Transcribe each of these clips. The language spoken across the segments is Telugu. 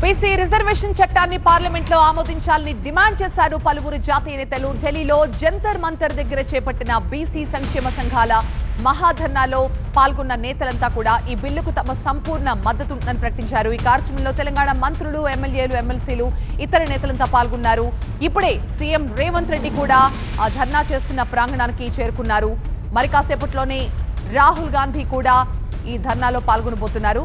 బీసీ రిజర్వేషన్ చట్టాన్ని పార్లమెంట్ లో ఆమోదించాలని డిమాండ్ చేశారు పలువురు జాతీయ నేతలు. ఢిల్లీలో జంతర్ మంతర్ దగ్గర చేపట్టిన బీసీ సంక్షేమ సంఘాల మహాధర్నాలో పాల్గొన్న నేతలంతా కూడా ఈ బిల్లుకు తమ సంపూర్ణ మద్దతుని ప్రకటించారు. ఈ కార్యక్రమంలో తెలంగాణ మంత్రులు, ఎమ్మెల్యేలు, ఎమ్మెల్సీలు, ఇతర నేతలంతా పాల్గొన్నారు. ఇప్పుడే సీఎం రేవంత్ రెడ్డి కూడా ఆ ధర్నా చేస్తున్న ప్రాంగణానికి చేరుకున్నారు. మరి కాసేపట్లోనే రాహుల్ గాంధీ కూడా ఈ ధర్నాలో పాల్గొనబోతున్నారు.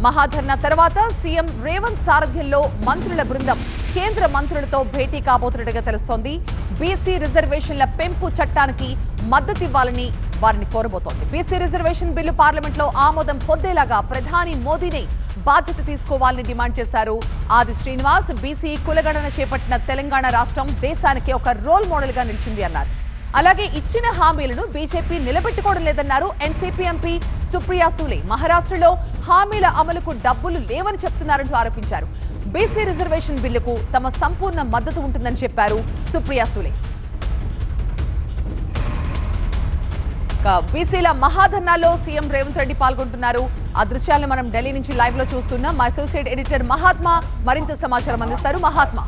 మహాధర్నా తర్వాత సీఎం రేవంత్ సారథ్యంలో మంత్రుల బృందం కేంద్ర మంత్రులతో భేటీ కాబోతున్నట్టుగా తెలుస్తోంది. బీసీ రిజర్వేషన్ల పెంపు చట్టానికి మద్దతు ఇవ్వాలని వారిని కోరబోతోంది. బీసీ రిజర్వేషన్ బిల్లు పార్లమెంట్లో ఆమోదం పొందేలాగా ప్రధాని మోదీనే బాధ్యత తీసుకోవాలని డిమాండ్ చేశారు. ఆది శ్రీనివాస్ బీసీ కులగణన చేపట్టిన తెలంగాణ రాష్ట్రం దేశానికి ఒక రోల్ మోడల్ గా నిలిచింది అన్నారు. అలాగే ఇచ్చిన హామీలను బీజేపీ నిలబెట్టుకోవడం లేదన్నారు ఎన్సీపీ ఎంపీ సుప్రియా సూలే. మహారాష్ట్రలో హామీల అమలుకు డబ్బులు లేవని చెప్తున్నారంటూ ఆరోపించారు. బీసీ రిజర్వేషన్ బిల్లుకు తమ సంపూర్ణ మద్దతు ఉంటుందని చెప్పారు సుప్రియా సూలే. బీసీల మహాధర్నాలో సీఎం రేవంత్ రెడ్డి పాల్గొంటున్నారు. ఆ దృశ్యాలను మనం ఢిల్లీ నుంచి లైవ్ లో చూస్తున్నాం. మా అసోసియేట్ ఎడిటర్ మహాత్మా మరింత సమాచారం అందిస్తారు. మహాత్మా,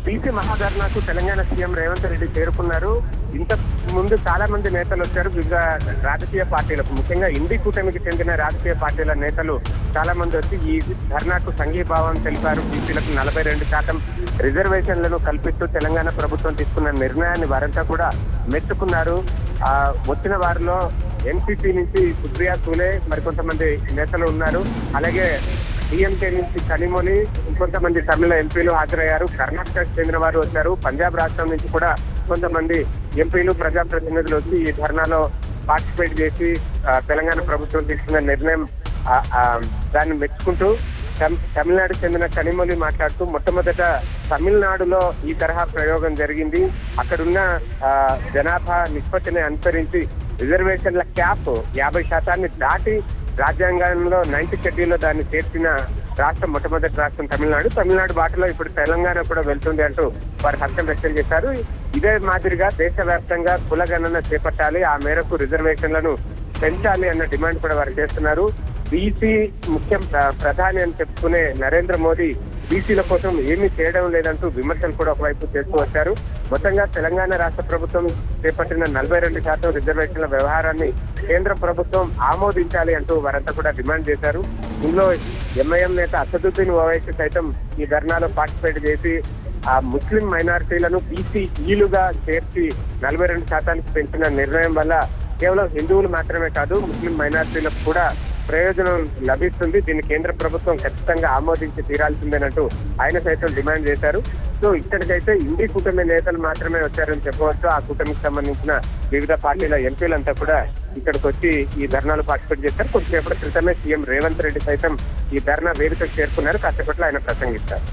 బీసీ మహాధర్నాకు తెలంగాణ సీఎం రేవంత్ రెడ్డి చేరుకున్నారు. ఇంత ముందు చాలా మంది నేతలు వచ్చారు. వివిధ రాజకీయ పార్టీలకు, ముఖ్యంగా ఇండి కూటమికి చెందిన రాజకీయ పార్టీల నేతలు చాలా మంది వచ్చి ఈ ధర్నాకు సంఘీభావం తెలిపారు. బీసీలకు 42% రిజర్వేషన్లను కల్పిస్తూ తెలంగాణ ప్రభుత్వం తీసుకున్న నిర్ణయాన్ని వారంతా కూడా మెచ్చుకున్నారు. వచ్చిన వారిలో ఎన్సీపీ నుంచి సుప్రియా సూలే, మరికొంతమంది నేతలు ఉన్నారు. అలాగే డిఎంకే నుంచి కనిమొని, ఇంకొంతమంది తమిళ ఎంపీలు హాజరయ్యారు. కర్ణాటకకు చెందిన వారు వచ్చారు. పంజాబ్ రాష్ట్రం నుంచి కూడా కొంతమంది ఎంపీలు, ప్రజాప్రతినిధులు వచ్చి ఈ ధర్నాలో పార్టిసిపేట్ చేసి తెలంగాణ ప్రభుత్వం తీసుకున్న నిర్ణయం దాన్ని మెచ్చుకుంటూ తమిళనాడుకు చెందిన కనిమొలి మాట్లాడుతూ, మొట్టమొదట తమిళనాడులో ఈ తరహా ప్రయోగం జరిగింది. అక్కడున్న జనాభా నిష్పత్తిని అనుసరించి రిజర్వేషన్ల క్యాప్ 50% దాటి రాజ్యాంగంలో 9th షెడ్యూల్లో దాన్ని చేర్చిన రాష్ట్రం మొట్టమొదటి రాష్ట్రం తమిళనాడు బాటలో ఇప్పుడు తెలంగాణ కూడా వెళ్తుంది అంటూ వారు హర్షం వ్యక్తం చేశారు. ఇదే మాదిరిగా దేశవ్యాప్తంగా కులగణన చేపట్టాలి, ఆ మేరకు రిజర్వేషన్లను పెంచాలి అన్న డిమాండ్ కూడా వారు చేస్తున్నారు. బీసీ ముఖ్యం ప్రధాని అని చెప్పుకునే నరేంద్ర మోదీ బీసీల కోసం ఏమీ చేయడం లేదంటూ విమర్శలు కూడా ఒకవైపు చేస్తూ వచ్చారు. మొత్తంగా తెలంగాణ రాష్ట్ర ప్రభుత్వం చేపట్టిన 42% రిజర్వేషన్ల వ్యవహారాన్ని కేంద్ర ప్రభుత్వం ఆమోదించాలి అంటూ వారంతా కూడా డిమాండ్ చేశారు. ఇందులో ఎంఐఎం నేత అసదుద్దీన్ ఓవైసీ సైతం ఈ ధర్నాలో పార్టిసిపేట్ చేసి ఆ ముస్లిం మైనారిటీలను బీసీలుగా చేర్చి 42% పెంచిన నిర్ణయం వల్ల కేవలం హిందువులు మాత్రమే కాదు, ముస్లిం మైనారిటీలకు కూడా ప్రయోజనం లభిస్తుంది. దీన్ని కేంద్ర ప్రభుత్వం ఖచ్చితంగా ఆమోదించి తీరాల్సిందేనంటూ ఆయన సైతం డిమాండ్ చేశారు. సో ఇక్కడికైతే ఇండి కూటమి నేతలు మాత్రమే వచ్చారని చెప్పవచ్చు. ఆ కూటమికి సంబంధించిన వివిధ పార్టీల ఎంపీలంతా కూడా ఇక్కడికి వచ్చి ఈ ధర్నాలో పార్టిసిపేట్ చేశారు. కొద్దిసేపటి క్రితమే సీఎం రేవంత్ రెడ్డి సైతం ఈ ధర్నా వేదికకు చేరుకున్నారు. కాసేపట్లో ఆయన ప్రసంగిస్తారు.